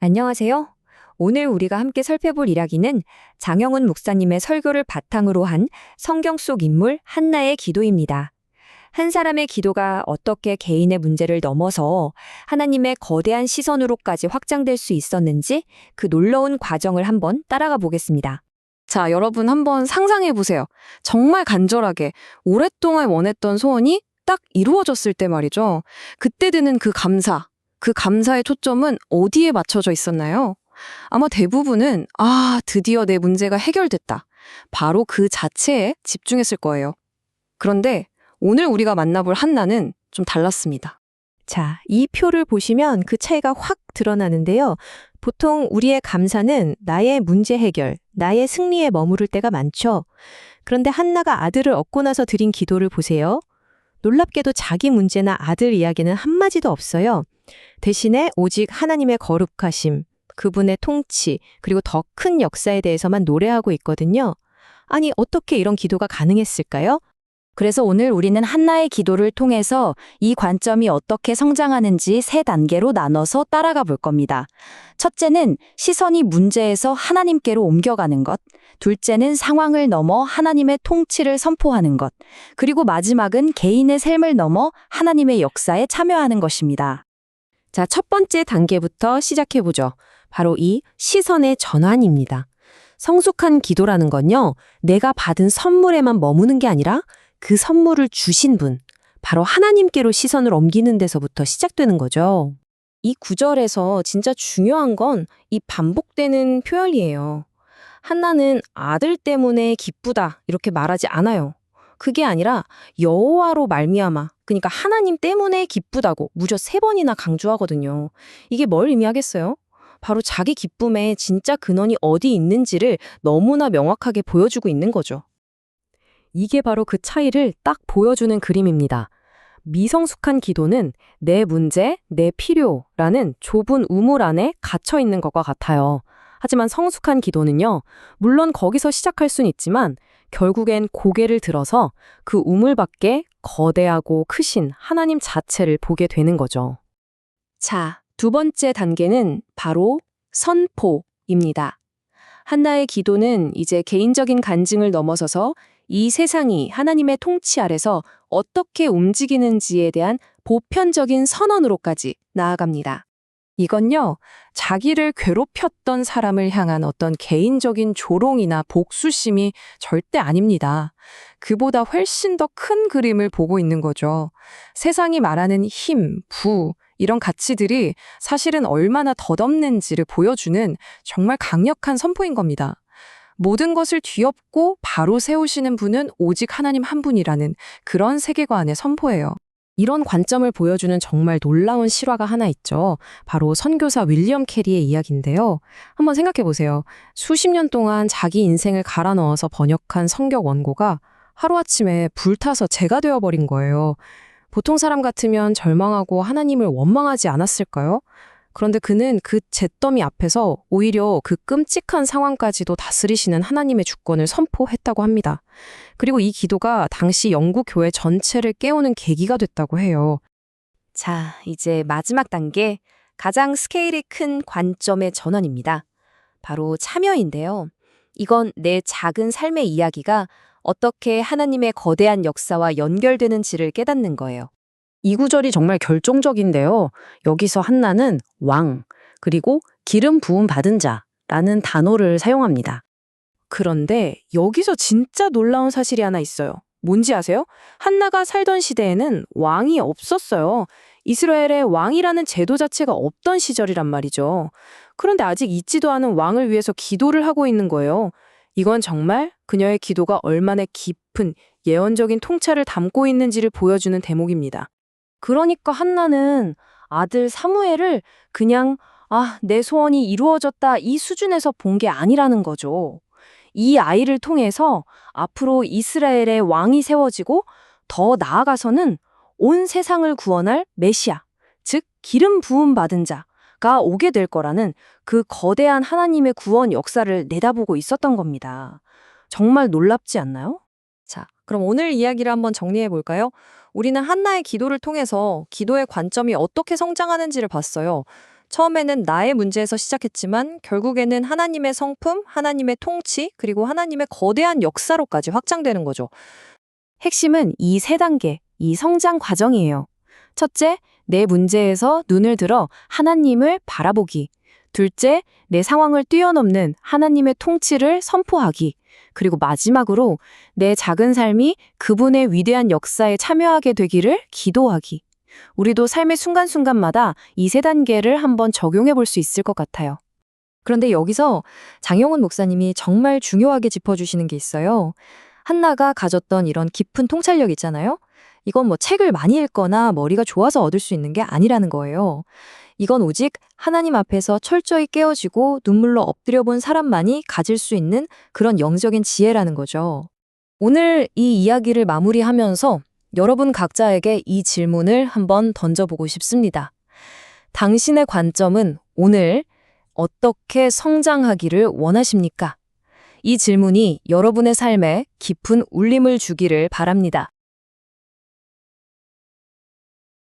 안녕하세요. 오늘 우리가 함께 살펴볼 이야기는 장영훈 목사님의 설교를 바탕으로 한 성경 속 인물 한나의 기도입니다. 한 사람의 기도가 어떻게 개인의 문제를 넘어서 하나님의 거대한 시선으로까지 확장될 수 있었는지 그 놀라운 과정을 한번 따라가 보겠습니다. 자, 여러분 한번 상상해 보세요. 정말 간절하게 오랫동안 원했던 소원이 딱 이루어졌을 때 말이죠. 그때 드는 그 감사, 그 감사의 초점은 어디에 맞춰져 있었나요? 아마 대부분은 드디어 내 문제가 해결됐다. 바로 그 자체에 집중했을 거예요. 그런데 오늘 우리가 만나볼 한나는 좀 달랐습니다. 자, 이 표를 보시면 그 차이가 확 드러나는데요. 보통 우리의 감사는 나의 문제 해결, 나의 승리에 머무를 때가 많죠. 그런데 한나가 아들을 얻고 나서 드린 기도를 보세요. 놀랍게도 자기 문제나 아들 이야기는 한마디도 없어요. 대신에 오직 하나님의 거룩하심, 그분의 통치, 그리고 더 큰 역사에 대해서만 노래하고 있거든요. 아니, 어떻게 이런 기도가 가능했을까요? 그래서 오늘 우리는 한나의 기도를 통해서 이 관점이 어떻게 성장하는지 세 단계로 나눠서 따라가 볼 겁니다. 첫째는 시선이 문제에서 하나님께로 옮겨가는 것. 둘째는 상황을 넘어 하나님의 통치를 선포하는 것. 그리고 마지막은 개인의 삶을 넘어 하나님의 역사에 참여하는 것입니다. 자, 첫 번째 단계부터 시작해보죠. 바로 이 시선의 전환입니다. 성숙한 기도라는 건요, 내가 받은 선물에만 머무는 게 아니라 그 선물을 주신 분, 바로 하나님께로 시선을 옮기는 데서부터 시작되는 거죠. 이 구절에서 진짜 중요한 건 이 반복되는 표현이에요. 한나는 아들 때문에 기쁘다 이렇게 말하지 않아요. 그게 아니라 여호와로 말미암아, 그러니까 하나님 때문에 기쁘다고 무려 3번이나 강조하거든요. 이게 뭘 의미하겠어요? 바로 자기 기쁨의 진짜 근원이 어디 있는지를 너무나 명확하게 보여주고 있는 거죠. 이게 바로 그 차이를 딱 보여주는 그림입니다. 미성숙한 기도는 내 문제, 내 필요라는 좁은 우물 안에 갇혀 있는 것과 같아요. 하지만 성숙한 기도는요, 물론 거기서 시작할 순 있지만 결국엔 고개를 들어서 그 우물 밖에 거대하고 크신 하나님 자체를 보게 되는 거죠. 자, 두 번째 단계는 바로 선포입니다. 한나의 기도는 이제 개인적인 간증을 넘어서서 이 세상이 하나님의 통치 아래서 어떻게 움직이는지에 대한 보편적인 선언으로까지 나아갑니다. 이건요, 자기를 괴롭혔던 사람을 향한 어떤 개인적인 조롱이나 복수심이 절대 아닙니다. 그보다 훨씬 더 큰 그림을 보고 있는 거죠. 세상이 말하는 힘, 부, 이런 가치들이 사실은 얼마나 덧없는지를 보여주는 정말 강력한 선포인 겁니다. 모든 것을 뒤엎고 바로 세우시는 분은 오직 하나님 한 분이라는 그런 세계관의 선포예요. 이런 관점을 보여주는 정말 놀라운 실화가 하나 있죠. 바로 선교사 윌리엄 캐리의 이야기인데요. 한번 생각해 보세요. 수십 년 동안 자기 인생을 갈아 넣어서 번역한 성경 원고가 하루아침에 불타서 재가 되어버린 거예요. 보통 사람 같으면 절망하고 하나님을 원망하지 않았을까요? 그런데 그는 그 잿더미 앞에서 오히려 그 끔찍한 상황까지도 다스리시는 하나님의 주권을 선포했다고 합니다. 그리고 이 기도가 당시 영국 교회 전체를 깨우는 계기가 됐다고 해요. 자, 이제 마지막 단계, 가장 스케일이 큰 관점의 전환입니다. 바로 참여인데요. 이건 내 작은 삶의 이야기가 어떻게 하나님의 거대한 역사와 연결되는지를 깨닫는 거예요. 이 구절이 정말 결정적인데요. 여기서 한나는 왕, 그리고 기름 부음 받은 자라는 단어를 사용합니다. 그런데 여기서 진짜 놀라운 사실이 하나 있어요. 뭔지 아세요? 한나가 살던 시대에는 왕이 없었어요. 이스라엘에 왕이라는 제도 자체가 없던 시절이란 말이죠. 그런데 아직 있지도 않은 왕을 위해서 기도를 하고 있는 거예요. 이건 정말 그녀의 기도가 얼마나 깊은 예언적인 통찰을 담고 있는지를 보여주는 대목입니다. 그러니까 한나는 아들 사무엘을 그냥 내 소원이 이루어졌다 이 수준에서 본 게 아니라는 거죠. 이 아이를 통해서 앞으로 이스라엘의 왕이 세워지고 더 나아가서는 온 세상을 구원할 메시아, 즉 기름 부음 받은 자가 오게 될 거라는 그 거대한 하나님의 구원 역사를 내다보고 있었던 겁니다. 정말 놀랍지 않나요? 자, 그럼 오늘 이야기를 한번 정리해 볼까요? 우리는 한나의 기도를 통해서 기도의 관점이 어떻게 성장하는지를 봤어요. 처음에는 나의 문제에서 시작했지만 결국에는 하나님의 성품, 하나님의 통치, 그리고 하나님의 거대한 역사로까지 확장되는 거죠. 핵심은 이 세 단계, 이 성장 과정이에요. 첫째, 내 문제에서 눈을 들어 하나님을 바라보기. 둘째, 내 상황을 뛰어넘는 하나님의 통치를 선포하기. 그리고 마지막으로 내 작은 삶이 그분의 위대한 역사에 참여하게 되기를 기도하기. 우리도 삶의 순간순간마다 이 세 단계를 한번 적용해 볼 수 있을 것 같아요. 그런데 여기서 장영훈 목사님이 정말 중요하게 짚어주시는 게 있어요. 한나가 가졌던 이런 깊은 통찰력 있잖아요. 이건 뭐 책을 많이 읽거나 머리가 좋아서 얻을 수 있는 게 아니라는 거예요. 이건 오직 하나님 앞에서 철저히 깨어지고 눈물로 엎드려 본 사람만이 가질 수 있는 그런 영적인 지혜라는 거죠. 오늘 이 이야기를 마무리하면서 여러분 각자에게 이 질문을 한번 던져보고 싶습니다. 당신의 관점은 오늘 어떻게 성장하기를 원하십니까? 이 질문이 여러분의 삶에 깊은 울림을 주기를 바랍니다.